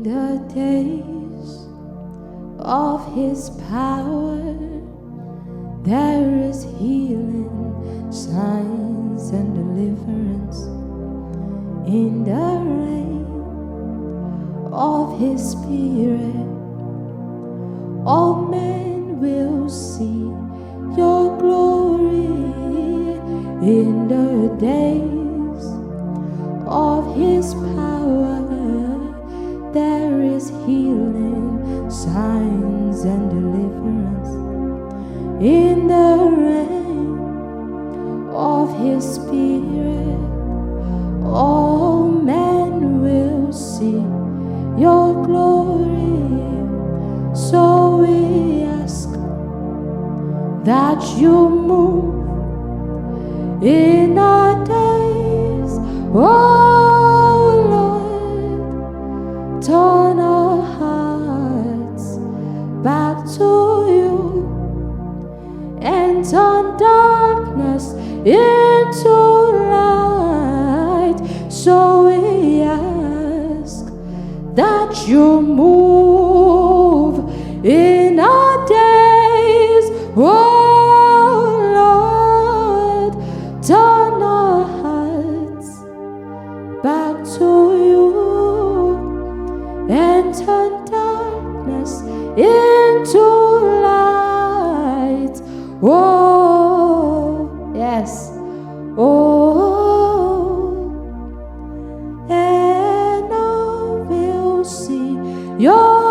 the days of His power, there is healing, signs and deliverance. In the reign of His Spirit, all men will see your glory. In the days of His power, there is healing, signs and deliverance. In the reign of His Spirit, all men will see your glory. So we ask that you move in our days, oh Lord. Turn our hearts back to you and turn darkness into light. So we ask that you move in our days, oh Lord. Turn our hearts back to you and turn darkness into light. Oh, yes. Oh, and I will see your